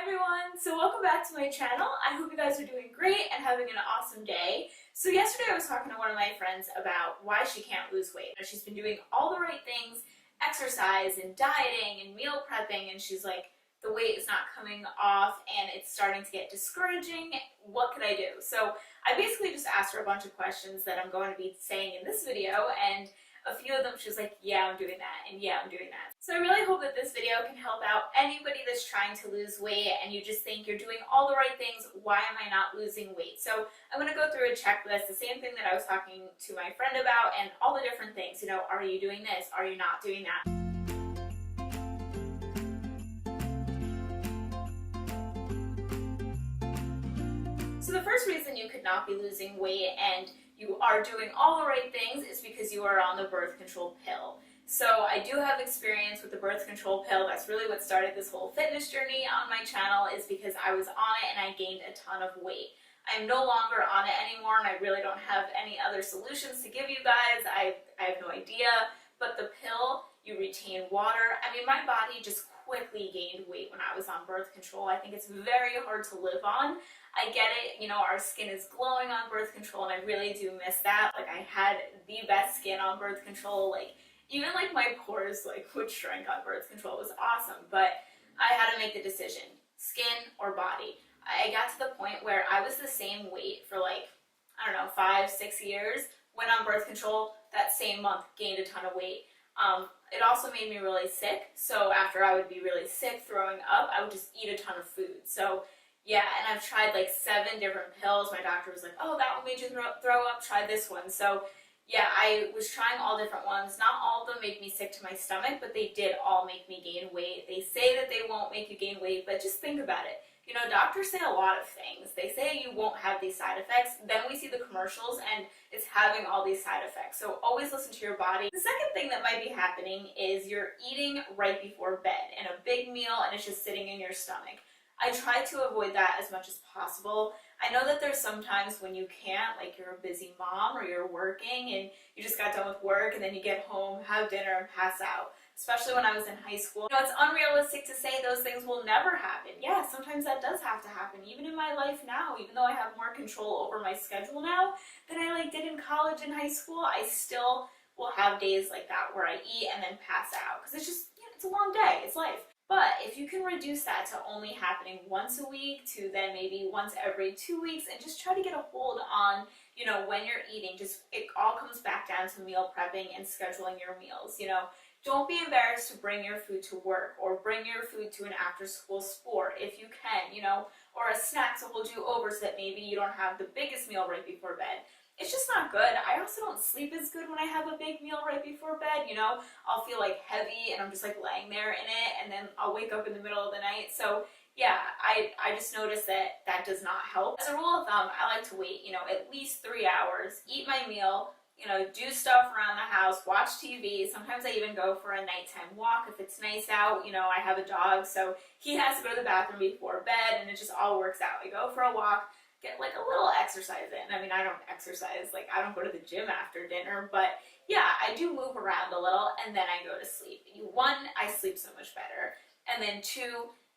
Everyone, so welcome back to my channel. I hope you guys are doing great and having an awesome day. So yesterday I was talking to one of my friends about why she can't lose weight. She's been doing all the right things, exercise and dieting and meal prepping, and she's like, the weight is not coming off and it's starting to get discouraging. What could I do? So I basically just asked her a bunch of questions that I'm going to be saying in this video, and a few of them she was like, yeah, I'm doing that, and yeah, I'm doing that. So I really hope that this video can help out anybody that's trying to lose weight and you just think you're doing all the right things, why am I not losing weight? So I'm going to go through a checklist, the same thing that I was talking to my friend about, and all the different things. You know, are you doing this? Are you not doing that? So the first reason you could not be losing weight and you are doing all the right things is because you are on the birth control pill. So I do have experience with the birth control pill. That's really what started this whole fitness journey on my channel, is because I was on it and I gained a ton of weight. I'm no longer on it anymore, and I really don't have any other solutions to give you guys. I have no idea, but the pill, you retain water. I mean, my body just quickly gained weight when I was on birth control. I think it's very hard to live on. I get it, you know, our skin is glowing on birth control, and I really do miss that. Like, I had the best skin on birth control. Like, even like my pores like would shrink on birth control. It was awesome, but I had to make the decision, skin or body. I got to the point where I was the same weight for like, I don't know, 5-6 years. Went on birth control, that same month gained a ton of weight. It also made me really sick. So after I would be really sick, throwing up, I would just eat a ton of food. So yeah, and I've tried like 7 different pills. My doctor was like, oh, that one made you throw up, try this one. So yeah, I was trying all different ones. Not all of them make me sick to my stomach, but they did all make me gain weight. They say that they won't make you gain weight, but just think about it. You know, doctors say a lot of things. They say you won't have these side effects. Then we see the commercials and it's having all these side effects. So always listen to your body. The second thing that might be happening is you're eating right before bed in a big meal and it's just sitting in your stomach. I try to avoid that as much as possible. I know that there's sometimes when you can't, like you're a busy mom or you're working and you just got done with work and then you get home, have dinner, and pass out. Especially when I was in high school. You know, it's unrealistic to say those things will never happen. Yeah, sometimes that does have to happen. Even in my life now, even though I have more control over my schedule now than I did in college and high school, I still will have days like that where I eat and then pass out. Because it's just, you know, it's a long day. It's life. But if you can reduce that to only happening once a week to then maybe once every 2 weeks, and just try to get a hold on, you know, when you're eating, just it all comes back down to meal prepping and scheduling your meals. You know, don't be embarrassed to bring your food to work or bring your food to an after-school sport if you can, you know, or a snack to hold you over so that maybe you don't have the biggest meal right before bed. It's just not good. I also don't sleep as good when I have a big meal right before bed, you know. I'll feel like heavy and I'm just like laying there in it, and then I'll wake up in the middle of the night. So yeah, I just noticed that that does not help. As a rule of thumb, I like to wait, you know, at least 3 hours, eat my meal, you know, do stuff around the house, watch TV. Sometimes I even go for a nighttime walk if it's nice out. You know, I have a dog, so he has to go to the bathroom before bed, and it just all works out. I go for a walk, get like a little exercise in. I mean, I don't exercise, like I don't go to the gym after dinner, but yeah, I do move around a little, and then I go to sleep. One, I sleep so much better, and then 2,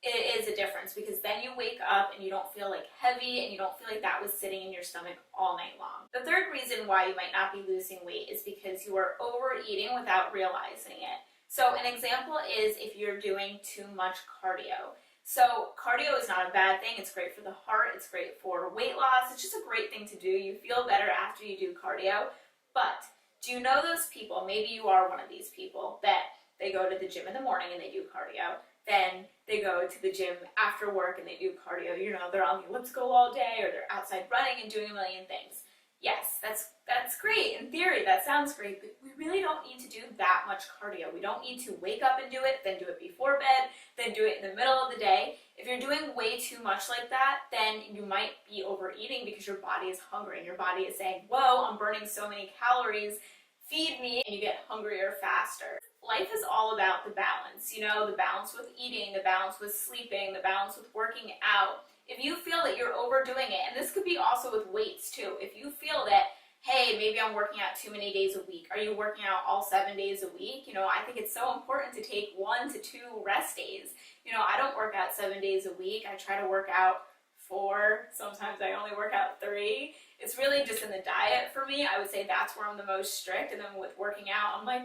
it is a difference because then you wake up and you don't feel like heavy and you don't feel like that was sitting in your stomach all night long. The third reason why you might not be losing weight is because you are overeating without realizing it. So an example is if you're doing too much cardio. So cardio is not a bad thing. It's great for the heart. It's great for weight loss. It's just a great thing to do. You feel better after you do cardio. But do you know those people, maybe you are one of these people, that they go to the gym in the morning and they do cardio. Then they go to the gym after work and they do cardio. You know, they're on the elliptical all day, or they're outside running and doing a million things. Yes, that's great. In theory, that sounds great, but we really don't need to do that much cardio. We don't need to wake up and do it, then do it before bed, then do it in the middle of the day. If you're doing way too much like that, then you might be overeating because your body is hungry and your body is saying, whoa, I'm burning so many calories, feed me, and you get hungrier faster. Life is all about the balance, you know, the balance with eating, the balance with sleeping, the balance with working out. If you feel that you're overdoing it, and this could be also with weights too, if you feel that hey, maybe I'm working out too many days a week. Are you working out all 7 days a week? I think it's so important to take 1 to 2 rest days. I don't work out 7 days a week. I try to work out 4. Sometimes I only work out 3. It's really just in the diet for me. I would say that's where I'm the most strict. And then with working out, I'm like,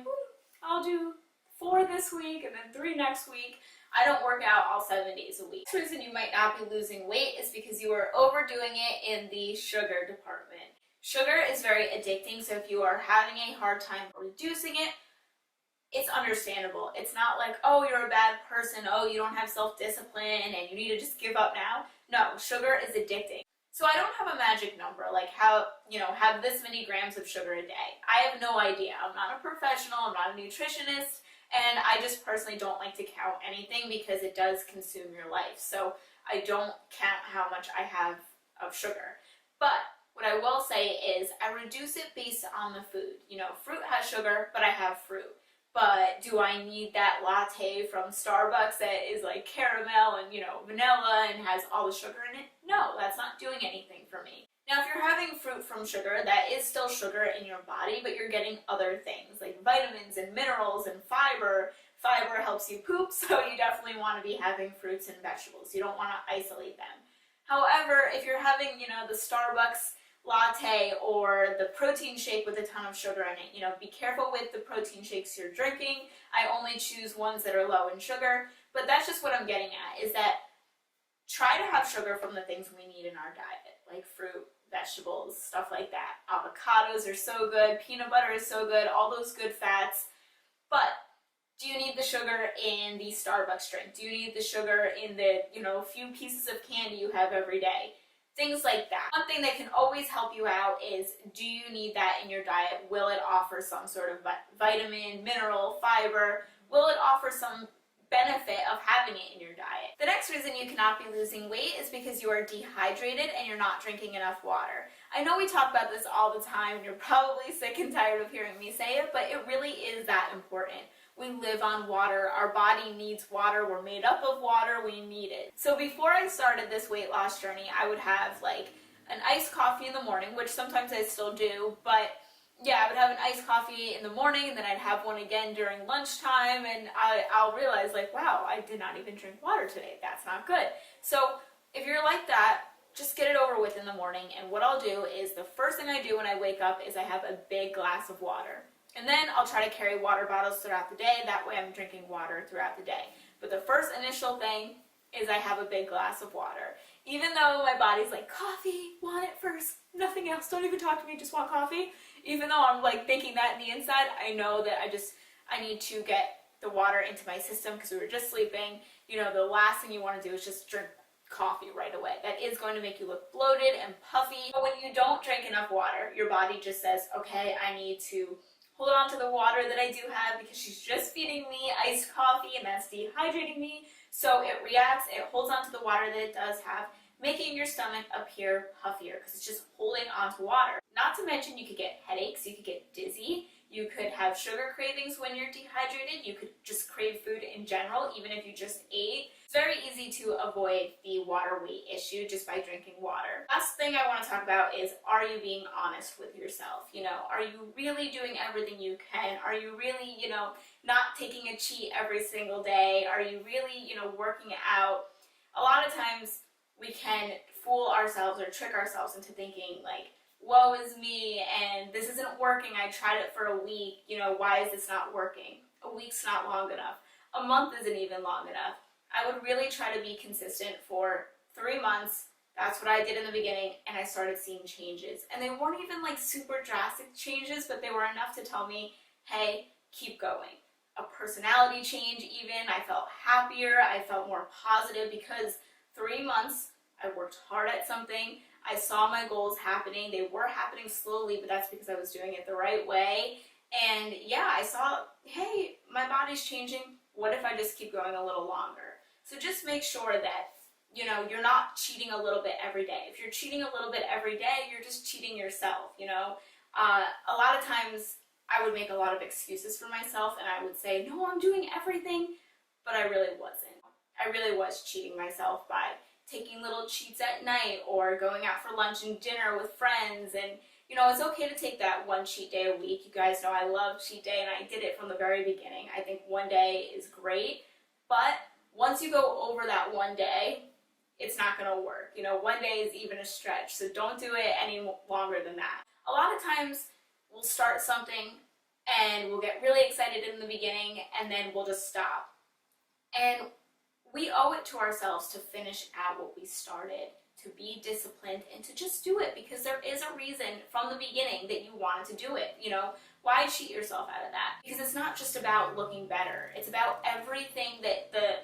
I'll do 4 this week and then 3 next week. I don't work out all 7 days a week. The reason you might not be losing weight is because you are overdoing it in the sugar department. Sugar is very addicting, so if you are having a hard time reducing it, it's understandable. It's not like, oh, you're a bad person, oh, you don't have self-discipline and you need to just give up now. No, sugar is addicting. So I don't have a magic number, like how, have this many grams of sugar a day. I have no idea. I'm not a professional, I'm not a nutritionist, and I just personally don't like to count anything because it does consume your life. So I don't count how much I have of sugar. But what I will say is I reduce it based on the food. Fruit has sugar, but I have fruit. But do I need that latte from Starbucks that is like caramel and, vanilla and has all the sugar in it? No, that's not doing anything for me. Now, if you're having fruit from sugar, that is still sugar in your body, but you're getting other things like vitamins and minerals and fiber. Fiber helps you poop, so you definitely want to be having fruits and vegetables. You don't want to isolate them. However, if you're having, the Starbucks latte or the protein shake with a ton of sugar in it, be careful with the protein shakes you're drinking. I only choose ones that are low in sugar, but that's just what I'm getting at, is that try to have sugar from the things we need in our diet, like fruit, vegetables, stuff like that. Avocados are so good, peanut butter is so good, all those good fats. But do you need the sugar in the Starbucks drink? Do you need the sugar in the, few pieces of candy you have every day? Things like that. One thing that can always help you out is, do you need that in your diet? Will it offer some sort of vitamin, mineral, fiber? Will it offer some benefit of having it in your diet? The next reason you cannot be losing weight is because you are dehydrated and you're not drinking enough water. I know we talk about this all the time and you're probably sick and tired of hearing me say it, but it really is that important. We live on water, our body needs water, we're made up of water, we need it. So before I started this weight loss journey, I would have like an iced coffee in the morning, which sometimes I still do, but yeah, I would have an iced coffee in the morning and then I'd have one again during lunchtime, and I'll realize like, wow, I did not even drink water today. That's not good. So if you're like that, just get it over with in the morning, and what I'll do is the first thing I do when I wake up is I have a big glass of water. And then I'll try to carry water bottles throughout the day. That way I'm drinking water throughout the day. But the first initial thing is I have a big glass of water. Even though my body's like, coffee, want it first, nothing else, don't even talk to me, just want coffee. Even though I'm like thinking that in the inside, I know that I need to get the water into my system because we were just sleeping. The last thing you want to do is just drink coffee right away. That is going to make you look bloated and puffy. But when you don't drink enough water, your body just says, okay, I need to hold on to the water that I do have because she's just feeding me iced coffee and that's dehydrating me. So it reacts, it holds on to the water that it does have, making your stomach appear puffier because it's just holding on to water. Not to mention you could get headaches, you could get dizzy, you could have sugar cravings when you're dehydrated, you could just crave food in general even if you just ate. It's very easy to avoid the water weight issue just by drinking water. Last thing I want to talk about is, are you being honest with yourself? Are you really doing everything you can? Are you really, not taking a cheat every single day? Are you really, working out? A lot of times we can fool ourselves or trick ourselves into thinking like, woe is me and this isn't working. I tried it for a week. Why is this not working? A week's not long enough. A month isn't even long enough. I would really try to be consistent for 3 months. That's what I did in the beginning, and I started seeing changes. And they weren't even like super drastic changes, but they were enough to tell me, hey, keep going. A personality change even. I felt happier. I felt more positive because 3 months, I worked hard at something. I saw my goals happening. They were happening slowly, but that's because I was doing it the right way. And yeah, I saw, hey, my body's changing. What if I just keep going a little longer? So just make sure that, you're not cheating a little bit every day. If you're cheating a little bit every day, you're just cheating yourself, A lot of times I would make a lot of excuses for myself and I would say, no, I'm doing everything, but I really wasn't. I really was cheating myself by taking little cheats at night or going out for lunch and dinner with friends and, You know, it's okay to take that one cheat day a week. You guys know I love cheat day, and I did it from the very beginning. I think one day is great, but once you go over that one day, it's not going to work. You know, one day is even a stretch, so don't do it any longer than that. A lot of times we'll start something and we'll get really excited in the beginning, and then we'll just stop. And we owe it to ourselves to finish out what we started, to be disciplined, and to just do it, because there is a reason from the beginning that you wanted to do it. You know, why cheat yourself out of that? Because it's not just about looking better. It's about everything that the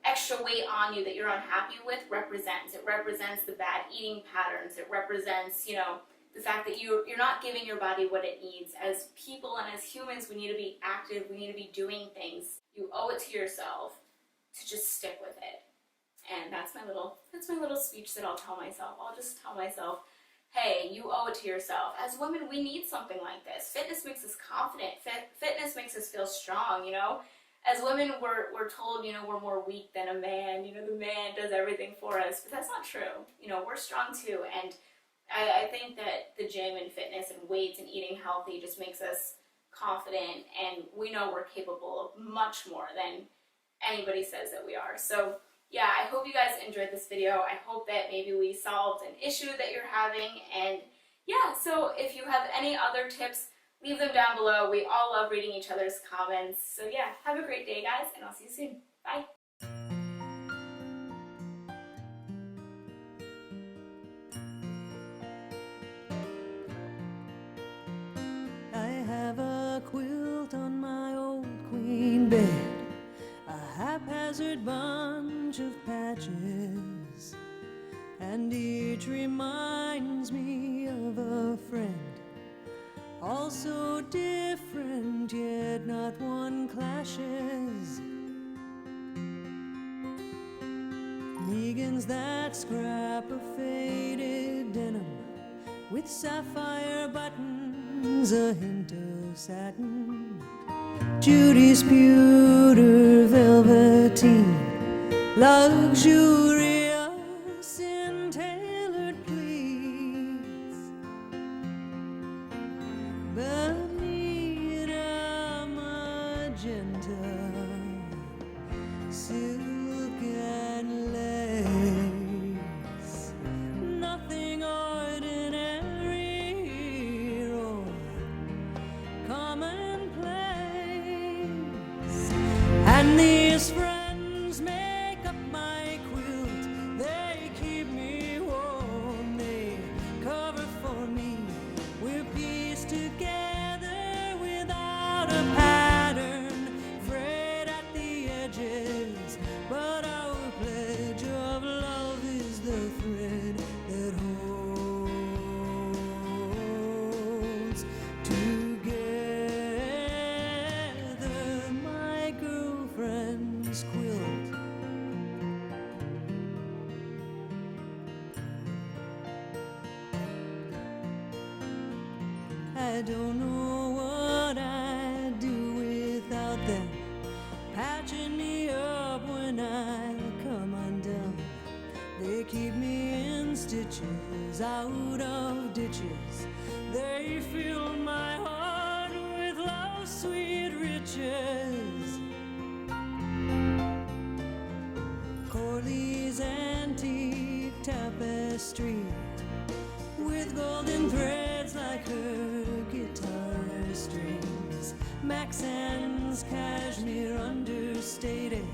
extra weight on you that you're unhappy with represents. It represents the bad eating patterns. It represents, you know, the fact that you're not giving your body what it needs. As people and as humans, we need to be active. We need to be doing things. You owe it to yourself to just stick with it. And that's my little speech that I'll tell myself. I'll just tell myself, hey, you owe it to yourself. As women, we need something like this. Fitness makes us confident. Fitness makes us feel strong, you know. As women, we're told, you know, we're more weak than a man. You know, the man does everything for us. But that's not true. You know, we're strong too. And I think that the gym and fitness and weights and eating healthy just makes us confident, and we know we're capable of much more than anybody says that we are. So yeah, I hope you guys enjoyed this video. I hope that maybe we solved an issue that you're having. And yeah, so if you have any other tips, leave them down below. We all love reading each other's comments. So yeah, have a great day, guys, and I'll see you soon. Bye. I have a quilt on my old queen bed, a haphazard bunch of patches, and each reminds me of a friend, all so different, yet not one clashes. Megan's that scrap of faded denim with sapphire buttons, a hint of satin. Judy's pewter velveteen, luxurious in tailored pleats. Bonita magenta, silk and lace, nothing ordinary or commonplace. And these friends make up my quilt. They keep me warm. They cover for me. We're pieced together without a pattern, frayed at the edges. But our pledge of love is the thread that holds together my girlfriend's quilt. I don't know what I'd do without them, patching me up when I come undone. They keep me in stitches, out of ditches. They fill my heart with love's sweet riches. Corley's antique tapestry with golden threads like her guitar strings. Maxan's cashmere understated,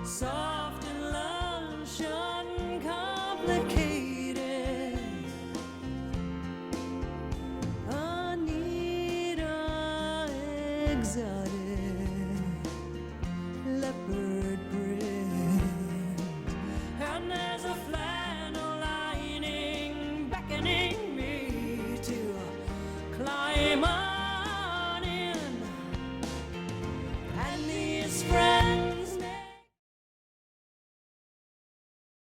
soft and lush, uncomplicated. Anita exotic.